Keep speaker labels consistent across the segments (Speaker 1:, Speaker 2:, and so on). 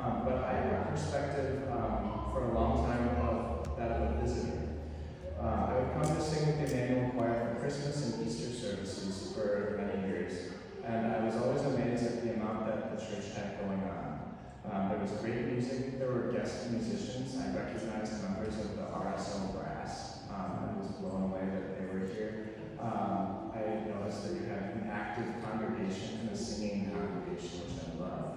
Speaker 1: But I had a perspective for a long time of that of a visitor. I would come to sing with the Emmanuel choir for Christmas and Easter services for many years, and I was always amazed at the amount that the church had going on. There was great music, there were guest musicians, I recognized members of the RSO brass, I was blown away that they were here. I noticed that you had an active congregation and a singing congregation, which I love.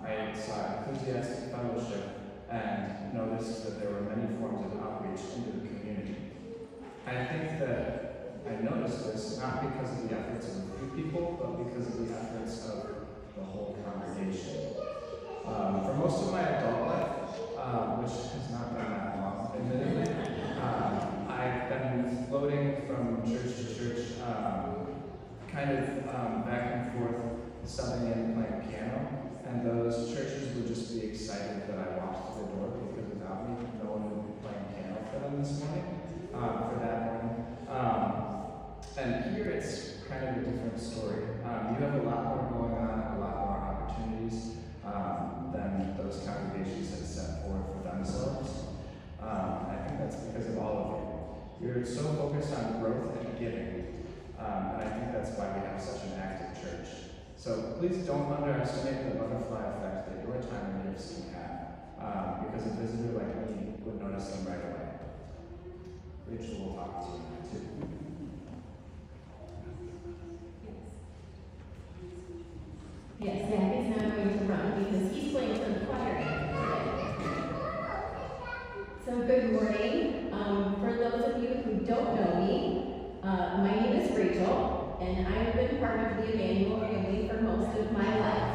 Speaker 1: I saw enthusiastic fellowship and noticed that there were many forms of outreach into the community. I think that I noticed this not because of the efforts of a few people, but because of the efforts of the whole congregation. For most of my adult life, which has not been that long, admittedly, I've been floating from church to church, kind of back and forth, subbing in playing piano, and those churches would just be excited that I walked through the door because without me, no one would be playing piano for them this morning, for that morning. And here it's kind of a different story. You have a lot more going on, a lot more opportunities than those congregations had set forth for themselves. I think that's because of all of you. You're so focused on growth and giving, and I think that's why we have such an active church. So please don't underestimate the butterfly effect that your time and gifts can have, because a visitor like me would notice them right away. Rachel will talk to you now too.
Speaker 2: Yes, Zach is now going to run because he's playing for the choir today. So good morning. For those of you who don't know me, my name is Rachel, and I've been part of the Emmanuel family for most of my life.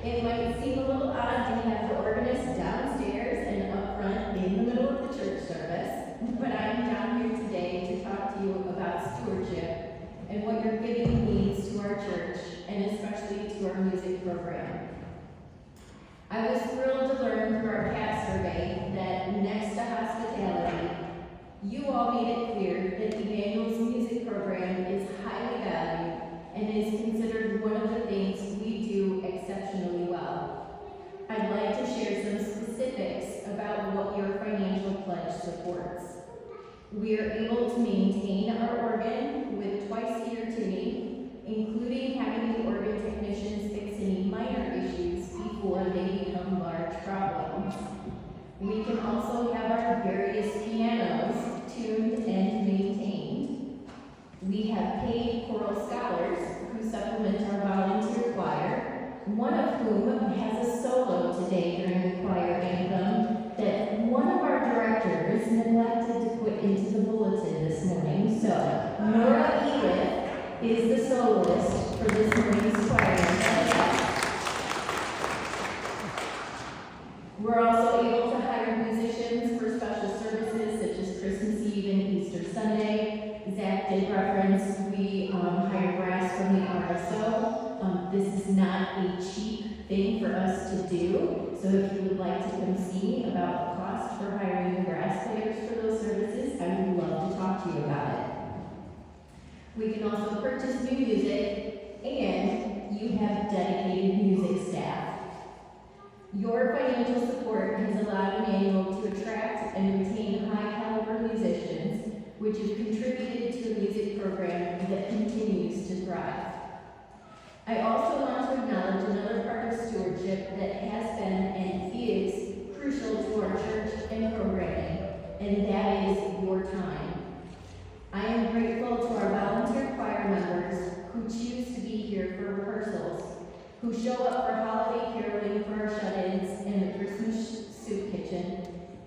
Speaker 2: It might seem a little odd to have the organist downstairs and up front in the middle of the church service, but I'm down here today to talk to you about stewardship and what your giving means to our church, and especially to our music program. I was thrilled to learn through our past survey that next to hospitality, you all made it clear that Emmanuel's music program is highly valued and is considered one of the things we do exceptionally well. I'd like to share some specifics about what your financial pledge supports. We are able to maintain our organ with twice-a-year tuning, including having the organ technicians fix any minor issues before they become large problems. We can also have our various pianos tuned and maintained. We have paid choral scholars who supplement our volunteer choir, one of whom has a solo today during the choir anthem that one of our directors neglected to put into the bulletin this morning. So, Nora Elif is the soloist for this morning's choir anthem. We're also able to hire musicians for special services such as Christmas Eve and Easter Sunday. Zach did reference we hire brass from the RSO. This is not a cheap thing for us to do, so if you would like to come see me about the cost for hiring brass players for those services, I would love to talk to you about it. We can also purchase new music, and you have dedicated music staff. Your financial support has allowed Emmanuel to attract and retain high-caliber musicians, which have contributed to a music program that continues to thrive. I also want to acknowledge another part of stewardship that has been and is crucial to our church and programming, and that is your time. I am grateful to our volunteer choir members who choose to be here for rehearsals, who show up for holiday caroling for our shut-ins and the Christmas soup kitchen,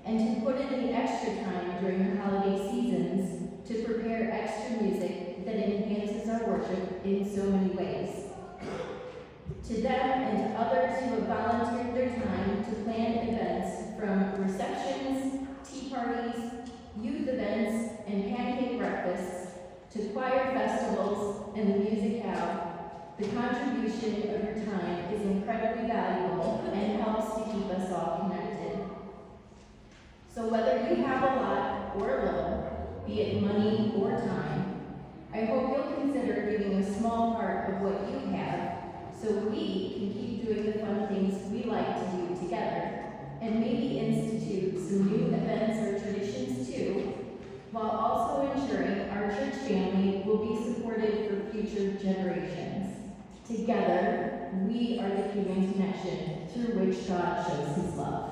Speaker 2: and who put in the extra time during the holiday seasons to prepare extra music that enhances our worship in so many ways. To them and to others who have volunteered their time to plan events from receptions, tea parties, youth events, and pancake breakfasts, to choir festivals and the music house, the contribution of your time is incredibly valuable and helps to keep us all connected. So whether you have a lot or a little, be it money or time, I hope you'll consider giving a small part of what you have so we can keep doing the fun things we like to do together, and maybe institute some new events or traditions too, while also ensuring our church family will be supported for future generations. Together, we are the human connection through which God shows his love.